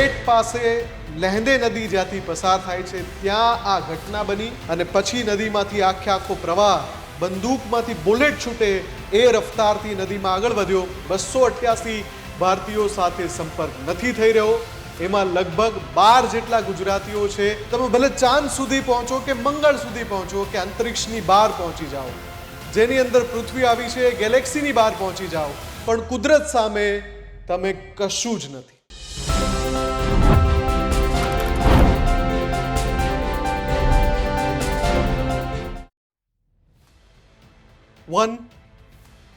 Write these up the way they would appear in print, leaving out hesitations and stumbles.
Tibet પાસે લહેંદે નદી જ્યાંથી પસાર થાય છે ત્યાં આ ઘટના બની અને પછી નદીમાંથી આખો પ્રવાહ બંદૂકમાંથી બુલેટ છૂટે એ રફતારથી નદીમાં આગળ વધ્યો. 288 ભારતીયો સાથે સંપર્ક નથી થઈ રહ્યો. એમાં લગભગ 12 જેટલા ગુજરાતીઓ છે. તમે ભલે ચાંદ સુધી પહોંચો કે મંગળ સુધી પહોંચો કે અંતરિક્ષની બહાર પહોંચી જાઓ, જેની અંદર પૃથ્વી આવી છે, ગેલેક્સીની બહાર પહોંચી જાઓ, પણ કુદરત સામે તમે કશું જ નથી. વન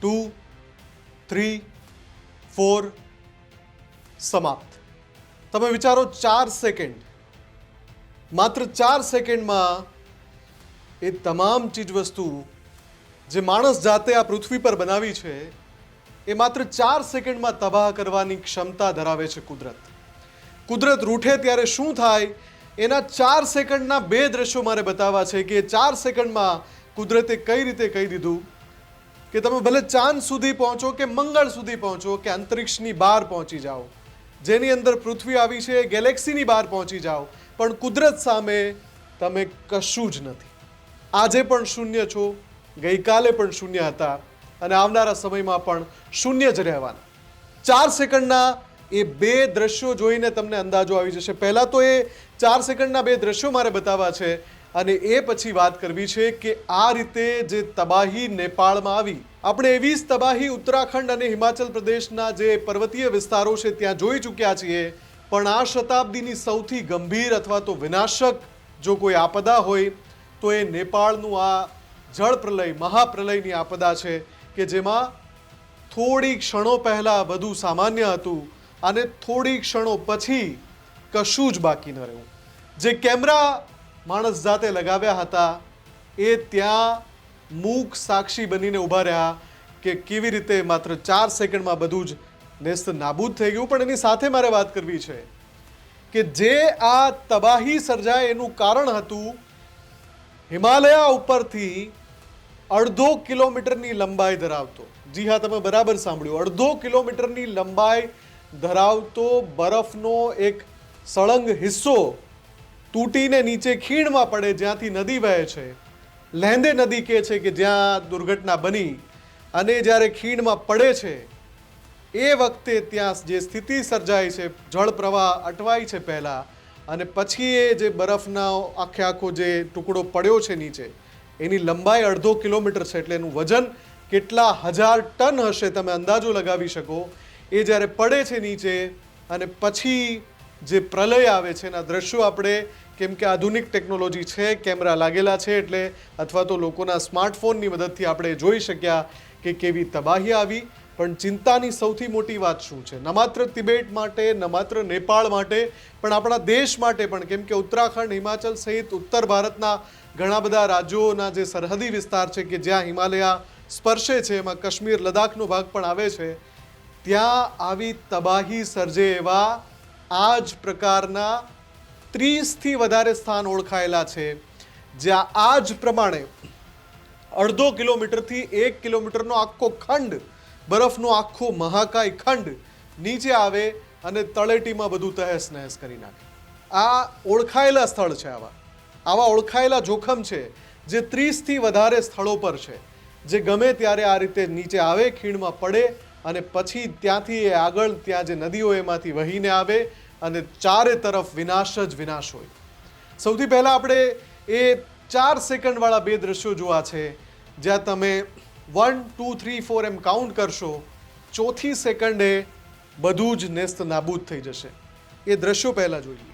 2 3 4 સમાપ્ત. તમે વિચારો 4 સેકન્ડ, માત્ર 4 સેકન્ડમાં એ તમામ ચીજવસ્તુ જે માણસ જાતે આ પૃથ્વી પર બનાવી છે એ માત્ર 4 સેકન્ડમાં તબાહ કરવાની ક્ષમતા ધરાવે છે કુદરત. કુદરત રૂઠે ત્યારે શું થાય એના 4 સેકન્ડના 2 દ્રશ્યો મારે બતાવવા છે કે 4 સેકન્ડમાં કુદરતે કઈ રીતે કહી દીધું કે તમે ભલે ચાંદ સુધી પહોંચો કે મંગળ સુધી પહોંચો કે અંતરિક્ષની બહાર પહોંચી જાઓ, જેની અંદર પૃથ્વી આવી છે, ગેલેક્સીની બહાર પહોંચી જાઓ, પણ કુદરત સામે તમે કશું જ નથી. આજે પણ શૂન્ય છો, ગઈકાલે પણ શૂન્ય હતા અને આવનારા સમયમાં પણ શૂન્ય જ રહેવાના. 4 સેકન્ડના એ 2 દ્રશ્યો જોઈને તમને અંદાજો આવી જશે. પહેલાં તો એ 4 સેકન્ડના 2 દ્રશ્યો મારે બતાવવા છે અને એ પછી વાત કરવી છે કે આ રીતે જે તબાહી નેપાળમાં આવી, આપણે એવી જ તબાહી ઉત્તરાખંડ અને હિમાચલ પ્રદેશના જે પર્વતીય વિસ્તારો છે ત્યાં જોઈ ચૂક્યા છીએ. પણ આ શતાબ્દીની સૌથી ગંભીર અથવા તો વિનાશક જો કોઈ આપદા હોય તો એ નેપાળનું આ જળ પ્રલય, મહાપ્રલયની આપદા છે કે જેમાં થોડી ક્ષણો પહેલાં બધું સામાન્ય હતું અને થોડી ક્ષણો પછી કશું જ બાકી ન રહ્યું. જે કેમેરા માણસ જાતે લગાવ્યા હતા એ ત્યાં મૂક સાક્ષી બનીને ઊભા રહ્યા કે કેવી રીતે માત્ર 4 સેકન્ડમાં બધું જ નેસ્ત નાબૂદ થઈ ગયું. પણ એની સાથે મારે વાત કરવી છે કે જે આ તબાહી સર્જાય એનું કારણ હતું હિમાલયા ઉપરથી 1.5 કિલોમીટરની લંબાઈ ધરાવતો, જી હા તમે બરાબર સાંભળ્યું, 1.5 કિલોમીટરની લંબાઈ ધરાવતો બરફનો એક સળંગ હિસ્સો તૂટીને નીચે ખીણમાં પડે જ્યાંથી નદી વહે છે. લહેંદે નદી કહે છે કે જ્યાં દુર્ઘટના બની અને જ્યારે ખીણમાં પડે છે એ વખતે ત્યાં જે સ્થિતિ સર્જાય છે, જળ પ્રવાહ અટવાય છે પહેલાં અને પછી એ જે બરફનો આખો જે ટુકડો પડ્યો છે નીચે એની લંબાઈ 1.5 કિલોમીટર છે, એટલે એનું વજન કેટલા હજાર ટન હશે તમે અંદાજો લગાવી શકો. એ જ્યારે પડે છે નીચે અને પછી જે પ્રલય આવે છે એના દ્રશ્યો આપણે, કેમ કે આધુનિક ટેકનોલોજી છે, કેમેરા લાગેલા છે એટલે અથવા તો લોકોના સ્માર્ટફોનની મદદથી આપણે જોઈ શક્યા કે કેવી તબાહી આવી. પણ ચિંતાની સૌથી મોટી વાત શું છે, ન માત્ર તિબેટ માટે, ન માત્ર નેપાળ માટે, પણ આપણા દેશ માટે પણ, કેમ કે ઉત્તરાખંડ, હિમાચલ સહિત ઉત્તર ભારતના ઘણા બધા રાજ્યોના જે સરહદી વિસ્તાર છે કે જ્યાં હિમાલયા સ્પર્શે છે, એમાં કાશ્મીર, લદ્દાખનો ભાગ પણ આવે છે, ત્યાં આવી તબાહી સર્જે એવા આ જ પ્રકારના 30થી વધારે સ્થાન ઓળખાયેલા છે જ્યાં આ જ પ્રમાણે 1.5 કિલોમીટરથી 1 કિલોમીટરનો આખો ખંડ, બરફનો આખો મહાકાય ખંડ નીચે આવે અને તળેટીમાં બધું તહેસ નહેસ કરી નાખે. આ ઓળખાયેલા સ્થળ છે. આવા ઓળખાયેલા જોખમ છે જે 30થી વધારે સ્થળો પર છે, જે ગમે ત્યારે આ રીતે નીચે આવે, ખીણમાં પડે અને પછી ત્યાંથી એ આગળ ત્યાં જે નદીઓ એમાંથી વહીને આવે અને ચારે તરફ વિનાશ જ વિનાશ હોય. સૌથી પહેલાં આપણે એ 4 સેકન્ડવાળા 2 દ્રશ્યો જોવા છે જ્યાં તમે 1 2 3 4 એમ કાઉન્ટ કરશો, ચોથી સેકન્ડે બધું જ નેસ્ત નાબૂદ થઈ જશે. એ દ્રશ્યો પહેલાં જોઈએ.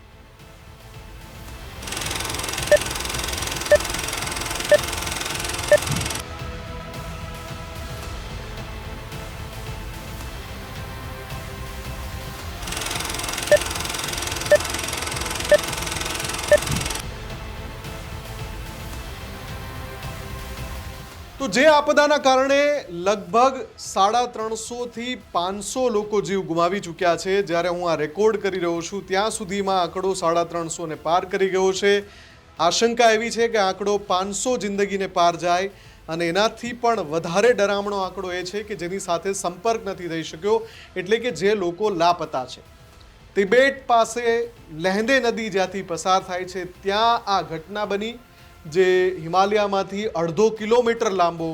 તો જે આપદાના કારણે લગભગ 350 થી 500 લોકો જીવ ગુમાવી ચૂક્યા છે. જ્યારે હું આ રેકોર્ડ કરી રહ્યો છું ત્યાં સુધીમાં આંકડો 350 ને પાર કરી ગયો છે. આશંકા એવી છે કે આંકડો 500 જિંદગીને પાર જાય અને એનાથી પણ વધારે ડરામણો આંકડો એ છે કે જેની સાથે સંપર્ક નથી થઈ શક્યો, એટલે કે જે લોકો લાપતા છે. તિબેટ પાસે લહેંદે નદી જ્યાંથી પસાર થાય છે ત્યાં આ ઘટના બની, જે હિમાલયમાંથી 1.5 કિલોમીટર લાંબો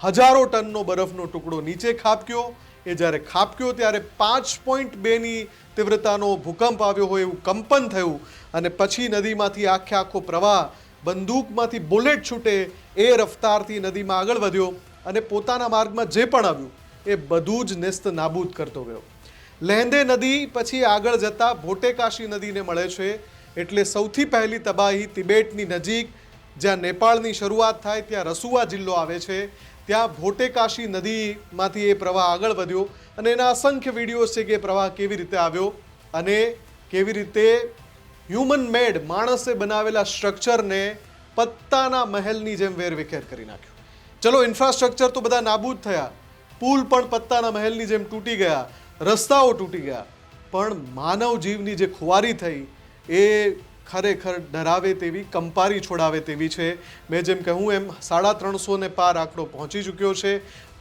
હજારો ટનનો બરફનો ટુકડો નીચે ખાબક્યો. એ જ્યારે ખાબક્યો ત્યારે 5.2ની તીવ્રતાનો ભૂકંપ આવ્યો હોય એવું કંપન થયું, અને પછી નદીમાંથી આખો પ્રવાહ બંદૂકમાંથી બુલેટ છૂટે એ રફતારથી નદીમાં આગળ વધ્યો અને પોતાના માર્ગમાં જે પણ આવ્યું એ બધું જ નેસ્ત નાબૂદ કરતો ગયો. લહેંદે નદી પછી આગળ જતા ભોટેકાશી નદીને મળે છે, એટલે સૌથી પહેલી તબાહી તિબેટની નજીક જ્યાં નેપાળની શરૂઆત થાય ત્યાં રસુવા જિલ્લો આવે છે, ત્યાં ભોટેકાશી નદીમાંથી એ પ્રવાહ આગળ વધ્યો અને એના અસંખ્ય વિડીયો છે કે પ્રવાહ કેવી રીતે આવ્યો અને કેવી રીતે હ્યુમન મેડ માણસે બનાવેલા સ્ટ્રક્ચરને પત્તાના મહેલની જેમ વેરવિખેર કરી નાખ્યું. ચલો, ઇન્ફ્રાસ્ટ્રક્ચર તો બધા નાબૂદ થયા, પુલ પણ પત્તાના મહેલની જેમ તૂટી ગયા, રસ્તાઓ તૂટી ગયા, પણ માનવ જીવની જે ખુવારી થઈ એ ખરેખર ડરાવે તેવી, કંપારી છોડાવે તેવી છે. મેં જેમ કહ્યું એમ 350 ને પાર આંકડો પહોંચી ચૂક્યો છે,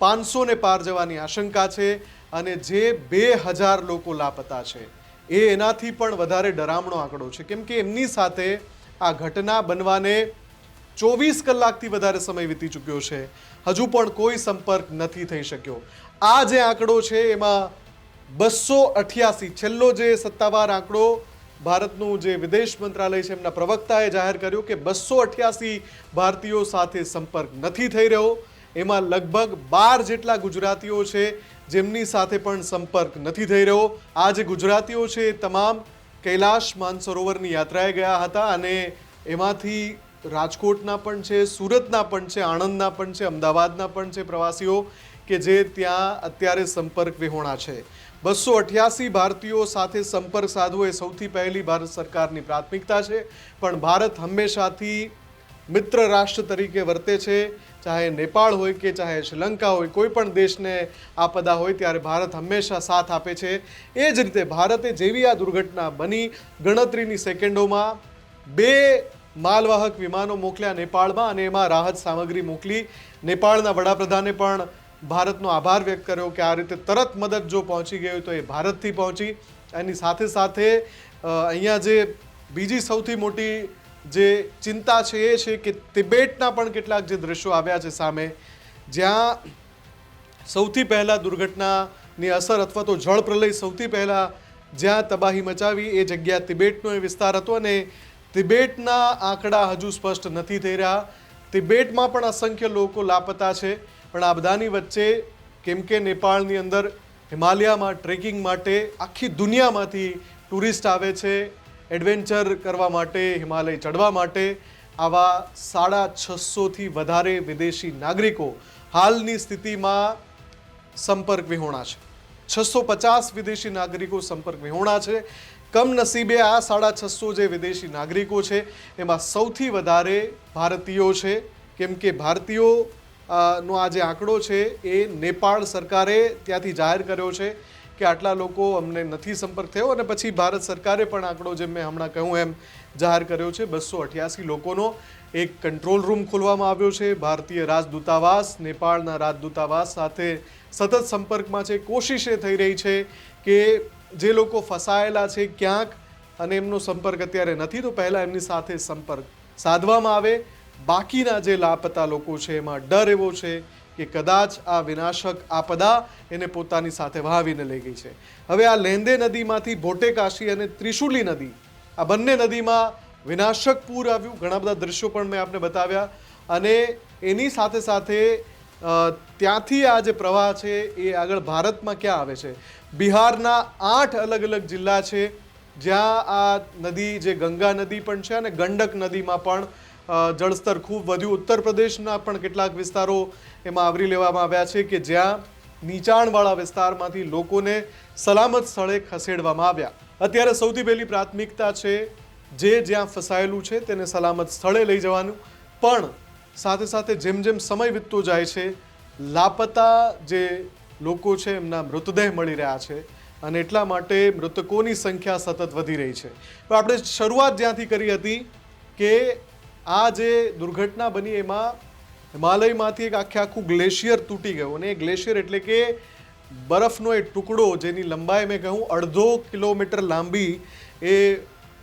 500 ને પાર જવાની આશંકા છે, અને જે 2000 લોકો લાપતા છે એ એનાથી પણ વધારે ડરામણો આંકડો છે, કેમ કે એમની સાથે આ ઘટના બનવાને 24 કલાકથી વધારે સમય વીતી ચૂક્યો છે, હજુ પણ કોઈ સંપર્ક નથી થઈ શક્યો. આ જે આંકડો છે એમાં 288, છેલ્લો જે સત્તાવાર આંકડો ભારતનું જે વિદેશ મંત્રાલય છે એમના પ્રવક્તાએ જાહેર કર્યું કે 288 ભારતીયો સાથે સંપર્ક નથી થઈ રહ્યો. એમાં લગભગ 12 જેટલા ગુજરાતીઓ છે જેમની સાથે પણ સંપર્ક નથી થઈ રહ્યો. આ જે ગુજરાતીઓ છે એ તમામ કૈલાશ માનસરોવરની યાત્રાએ ગયા હતા, અને એમાંથી રાજકોટના પણ છે, સુરતના પણ છે, આણંદના પણ છે, અમદાવાદના પણ છે પ્રવાસીઓ કે જે ત્યાં અત્યારે સંપર્ક વિહોણા છે. 288 ભારતીયો સાથે સંપર્ક સાધવો એ સૌથી પહેલી ભારત સરકારની પ્રાથમિકતા છે, પણ ભારત હંમેશાથી મિત્ર રાષ્ટ્ર તરીકે વર્તે છે. ચાહે નેપાળ હોય કે ચાહે શ્રીલંકા હોય, કોઈ પણ દેશને આપદા હોય ત્યારે ભારત હંમેશા સાથ આપે છે. એ જ રીતે ભારતે જેવી આ દુર્ઘટના બની, ગણતરીની સેકન્ડોમાં 2 માલવાહક વિમાનો મોકલ્યા નેપાળમાં, અને એમાં રાહત સામગ્રી મોકલી. નેપાળના વડાપ્રધાને પણ ભારતનો આભાર વ્યક્ત કર્યો કે આ રીતે તરત મદદ જો પહોંચી ગઈ હોય તો એ ભારતથી પહોંચી. એની સાથે સાથે અહીંયા જે બીજી સૌથી મોટી જે ચિંતા છે એ છે કે તિબેટના પણ કેટલાક જે દ્રશ્યો આવ્યા છે સામે, જ્યાં સૌથી પહેલાં દુર્ઘટનાની અસર અથવા તો જળ પ્રલય સૌથી પહેલાં જ્યાં તબાહી મચાવી એ જગ્યા તિબેટનો એ વિસ્તાર હતો, અને તિબેટના આંકડા હજુ સ્પષ્ટ નથી થઈ રહ્યા. તિબેટમાં પણ અસંખ્ય લોકો લાપતા છે, પણ આ બધાની વચ્ચે કેમ કે નેપાળની અંદર હિમાલયમાં ટ્રેકિંગ માટે આખી દુનિયામાંથી ટુરિસ્ટ આવે છે, એડવેન્ચર કરવા માટે, હિમાલય ચડવા માટે. આવા 650થી વધારે વિદેશી નાગરિકો હાલની સ્થિતિમાં સંપર્ક વિહોણા છે. 650 વિદેશી નાગરિકો સંપર્ક વિહોણા છે. કમનસીબે આ 650 જે વિદેશી નાગરિકો છે એમાં સૌથી વધારે ભારતીયો છે, કેમ કે ભારતીયો નો આ જે આંકડો છે એ નેપાળ સરકારે ત્યાંથી જાહેર કર્યો છે કે આટલા લોકો અમને નથી સંપર્ક થયો, અને પછી ભારત સરકારે પણ આંકડો જેમ મેં હમણાં કહ્યું એમ જાહેર કર્યો છે. 288 લોકોનો એક કંટ્રોલ રૂમ ખોલવામાં આવ્યો છે. ભારતીય રાજદૂતાવાસ નેપાળના રાજદૂતાવાસ સાથે સતત સંપર્કમાં છે. કોશિશ એ થઈ રહી છે કે જે લોકો ફસાયેલા છે ક્યાંક અને એમનો સંપર્ક અત્યારે નથી, તો પહેલાં એમની સાથે સંપર્ક સાધવામાં આવે. બાકીના જે લાપતા લોકો છે એમાં ડર એવો છે કે કદાચ આ વિનાશક આપદા એને પોતાની સાથે વહાવીને લઈ ગઈ છે. હવે આ લહેંદે નદીમાંથી ભોટેકાશી અને ત્રિશુલી નદી, આ બંને નદીમાં વિનાશક પૂર આવ્યું. ઘણા બધા દ્રશ્યો પણ મેં આપને બતાવ્યા, અને એની સાથે સાથે ત્યાંથી આ જે પ્રવાહ છે એ આગળ ભારતમાં ક્યાં આવે છે. બિહારના 8 અલગ અલગ જિલ્લા છે જ્યાં આ નદી, જે ગંગા નદી પણ છે અને ગંડક નદીમાં પણ જળસ્તર ખૂબ વધ્યું. ઉત્તર પ્રદેશના પણ કેટલાક વિસ્તારો એમાં આવરી લેવામાં આવ્યા છે કે જ્યાં નીચાણવાળા વિસ્તારમાંથી લોકોને સલામત સ્થળે ખસેડવામાં આવ્યા. અત્યારે સૌથી પહેલી પ્રાથમિકતા છે જે જ્યાં ફસાયેલું છે તેને સલામત સ્થળે લઈ જવાનું, પણ સાથે સાથે જેમ જેમ સમય વીતતો જાય છે લાપતા જે લોકો છે એમના મૃતદેહ મળી રહ્યા છે, અને એટલા માટે મૃતકોની સંખ્યા સતત વધી રહી છે. તો આપણે શરૂઆત જ્યાંથી કરી હતી કે આ જે દુર્ઘટના બની એમાં હિમાલયમાંથી એક આખું ગ્લેશિયર તૂટી ગયું, અને એ ગ્લેશિયર એટલે કે બરફનો એ ટુકડો જેની લંબાઈ મેં કહું 1.5 કિલોમીટર લાંબી, એ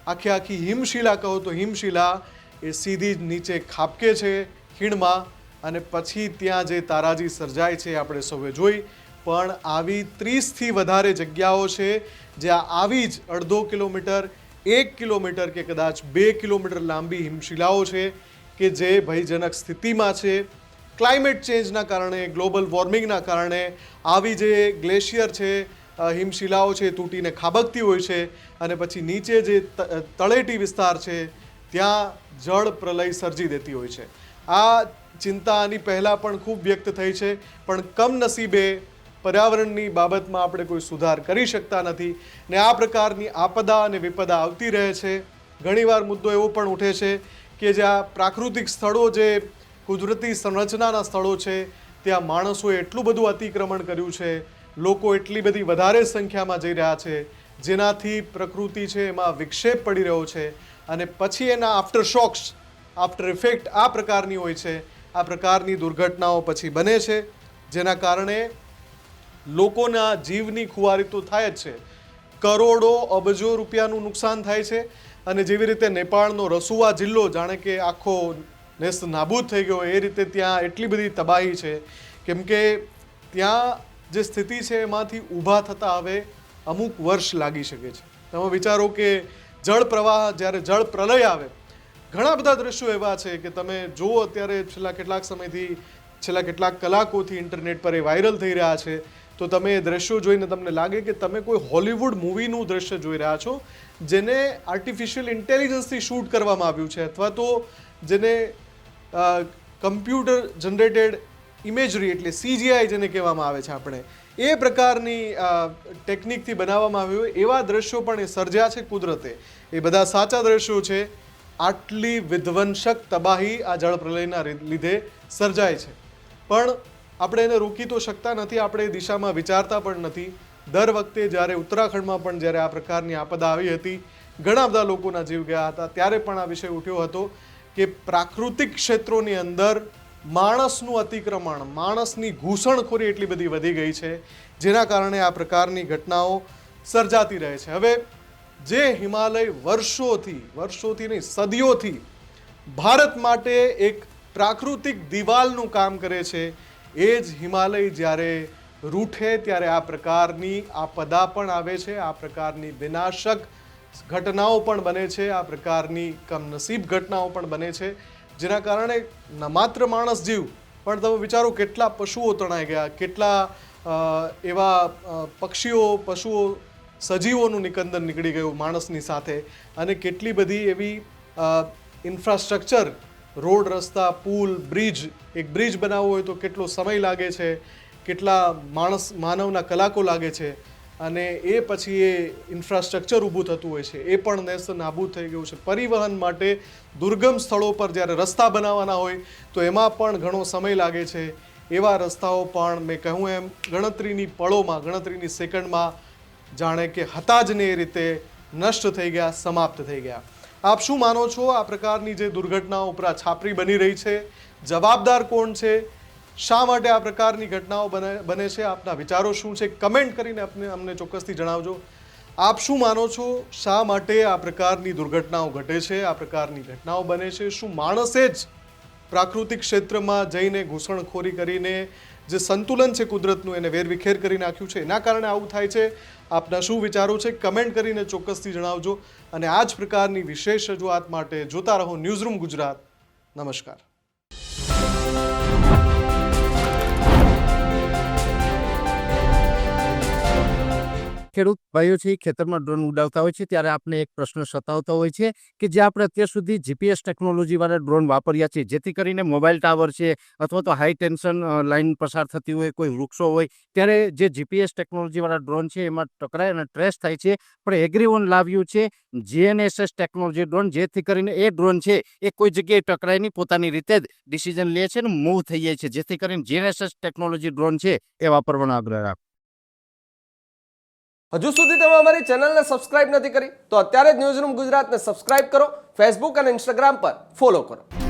આખી હિમશિલા કહો તો હિમશિલા એ સીધી જ નીચે ખાબકે છે ખીણમાં, અને પછી ત્યાં જે તારાજી સર્જાય છે આપણે સૌએ જોઈ. પણ આવી 30થી વધારે જગ્યાઓ છે જ્યાં આવી જ 1.5 કિલોમીટર, 1 કિલોમીટર કે કદાચ 2 કિલોમીટર લાંબી હિમશિલાઓ છે કે જે ભયજનક સ્થિતિમાં છે. ક્લાઇમેટ ચેન્જના કારણે, ગ્લોબલ વોર્મિંગના કારણે આવી જે ગ્લેશિયર છે, હિમશિલાઓ છે, તૂટીને ખાબકતી હોય છે, અને પછી નીચે જે તળેટી વિસ્તાર છે ત્યાં જળ પ્રલય સર્જી દેતી હોય છે. આ ચિંતા આની પહેલાં પણ ખૂબ વ્યક્ત થઈ છે, પણ કમનસીબે પર્યાવરણની બાબતમાં આપણે કોઈ સુધાર કરી શકતા નથી ને આ પ્રકારની આપદા અને વિપદા આવતી રહે છે. ઘણીવાર મુદ્દો એવો પણ ઉઠે છે કે જ્યાં પ્રાકૃતિક સ્થળો, જે કુદરતી સંરચનાના સ્થળો છે, ત્યાં માણસોએ એટલું બધું અતિક્રમણ કર્યું છે, લોકો એટલી બધી વધારે સંખ્યામાં જઈ રહ્યા છે, જેનાથી પ્રકૃતિ છે એમાં વિક્ષેપ પડી રહ્યો છે, અને પછી એના આફ્ટર શોક્સ, આફ્ટર ઇફેક્ટ આ પ્રકારની હોય છે. આ પ્રકારની દુર્ઘટનાઓ પછી બને છે, જેના કારણે લોકોના જીવની ખુવારી તો થાય જ છે, કરોડો અબજો રૂપિયાનું નુકસાન થાય છે. અને જેવી રીતે નેપાળનો રસુવા જિલ્લો જાણે કે આખો નેસ્ત નાબૂદ થઈ ગયો, એ રીતે ત્યાં એટલી બધી તબાહી છે, કેમ કે ત્યાં જે સ્થિતિ છે એમાંથી ઊભા થતાં હવે અમુક વર્ષ લાગી શકે છે. તમે વિચારો કે જળ પ્રવાહ, જ્યારે જળ પ્રલય આવે, ઘણા બધા દ્રશ્યો એવા છે કે તમે જુઓ અત્યારે છેલ્લા કેટલાક સમયથી, છેલ્લા કેટલાક કલાકોથી ઇન્ટરનેટ પર એ વાયરલ થઈ રહ્યા છે, તો તમે એ દ્રશ્યો જોઈને તમને લાગે કે તમે કોઈ હોલિવૂડ મૂવીનું દ્રશ્ય જોઈ રહ્યા છો, જેને આર્ટિફિશિયલ ઇન્ટેલિજન્સથી શૂટ કરવામાં આવ્યું છે, અથવા તો જેને કમ્પ્યુટર જનરેટેડ ઇમેજરી એટલે CGI જેને કહેવામાં આવે છે આપણે, એ પ્રકારની ટેકનિકથી બનાવવામાં આવ્યું એવા દ્રશ્યો પણ એ સર્જ્યા છે કુદરતે. એ બધા સાચા દ્રશ્યો છે. આટલી વિધ્વંસક તબાહી આ જળ પ્રલયના લીધે સર્જાય છે, પણ આપણે એને રોકી તો શકતા નથી, આપણે એ દિશામાં વિચારતા પણ નથી. દર વખતે જ્યારે ઉત્તરાખંડમાં પણ જ્યારે આ પ્રકારની આપદા આવી હતી, ઘણા બધા લોકોના જીવ ગયા હતા, ત્યારે પણ આ વિષય ઉઠ્યો હતો કે પ્રાકૃતિક ક્ષેત્રોની અંદર માણસનું અતિક્રમણ, માણસની ઘૂસણખોરી એટલી બધી વધી ગઈ છે, જેના કારણે આ પ્રકારની ઘટનાઓ સર્જાતી રહે છે. હવે જે હિમાલય વર્ષોથી નહીં, સદીઓથી ભારત માટે એક પ્રાકૃતિક દિવાલનું કામ કરે છે, એ જ હિમાલય જ્યારે રૂઠે ત્યારે આ પ્રકારની આપદા પણ આવે છે, આ પ્રકારની વિનાશક ઘટનાઓ પણ બને છે, આ પ્રકારની કમનસીબ ઘટનાઓ પણ બને છે, જેના કારણે ન માત્ર માણસ જીવ, પણ તમે વિચારો કેટલા પશુઓ તણાઈ ગયા, કેટલા એવા પક્ષીઓ, પશુઓ, સજીવોનું નિકંદન નીકળી ગયું માણસની સાથે, અને કેટલી બધી એવી ઇન્ફ્રાસ્ટ્રક્ચર, રોડ, રસ્તા, પુલ, બ્રિજ, એક બ્રિજ બનાવવો હોય તો કેટલો સમય લાગે છે, કેટલા માનવના કલાકો લાગે છે, અને એ પછી એ ઇન્ફ્રાસ્ટ્રક્ચર ઊભું થતું હોય છે, એ પણ નેસ્ત નાબૂદ થઈ ગયું છે. પરિવહન માટે દુર્ગમ સ્થળો પર જ્યારે રસ્તા બનાવવાના હોય તો એમાં પણ ઘણો સમય લાગે છે. એવા રસ્તાઓ પણ મેં કહ્યું એમ ગણતરીની પળોમાં, ગણતરીની સેકન્ડમાં જાણે કે હતા જ ને એ રીતે નષ્ટ થઈ ગયા, સમાપ્ત થઈ ગયા. આપ શું માનો છો? આ પ્રકારની જે દુર્ઘટનાઓ ઉપર છાપરી બની રહી છે, જવાબદાર કોણ છે? શા માટે આ પ્રકારની ઘટનાઓ બને છે? આપના વિચારો શું છે? કમેન્ટ કરીને અમને ચોક્કસથી જણાવજો. આપ શું માનો છો? શા માટે આ પ્રકારની દુર્ઘટનાઓ ઘટે છે, આ પ્રકારની ઘટનાઓ બને છે? શું માણસે જ પ્રાકૃતિક ક્ષેત્રમાં જઈને ઘૂસણખોરી કરીને જે સંતુલન છે કુદરતનું એને વેરવિખેર કરી નાખ્યું છે, એના કારણે આવું થાય છે? આપના શું વિચારો છે? કમેન્ટ કરીને ચોક્કસથી જણાવજો. અને આ જ પ્રકારની વિશેષ રજૂઆત માટે જોતા રહો ન્યૂઝરૂમ ગુજરાત. નમસ્કાર. ખેડૂત ભાઈઓ છે ખેતરમાં ડ્રોન ઉડાવતા હોય છે ત્યારે આપણે એક પ્રશ્ન સતાવતો હોય છે કે જે આપણે અત્યાર સુધી GPS ટેકનોલોજીવાળા ડ્રોન વાપર્યા છે, જેથી કરીને મોબાઈલ ટાવર છે અથવા તો હાઈ ટેન્શન લાઇન પસાર થતી હોય, કોઈ વૃક્ષો હોય, ત્યારે જે GPS ટેકનોલોજીવાળા ડ્રોન છે એમાં ટકરાય અને ટ્રેસ થાય છે. પણ એગ્રીઓન લાવ્યું છે GNSS ટેકનોલોજી ડ્રોન, જેથી કરીને એ ડ્રોન છે એ કોઈ જગ્યાએ ટકરાય નહીં, પોતાની રીતે જ ડિસિઝન લે છે અને મૂવ થઈ જાય છે, જેથી કરીને GNSS ટેકનોલોજી ડ્રોન છે એ વાપરવાનો આગ્રહ રાખો. હજુ સુધી તમે અમારી ચેનલને સબસ્ક્રાઇબ નથી કરી તો અત્યારે જ ન્યૂઝરૂમ ગુજરાતને સબસ્ક્રાઇબ કરો, ફેસબુક અને ઇન્સ્ટાગ્રામ પર ફોલો કરો.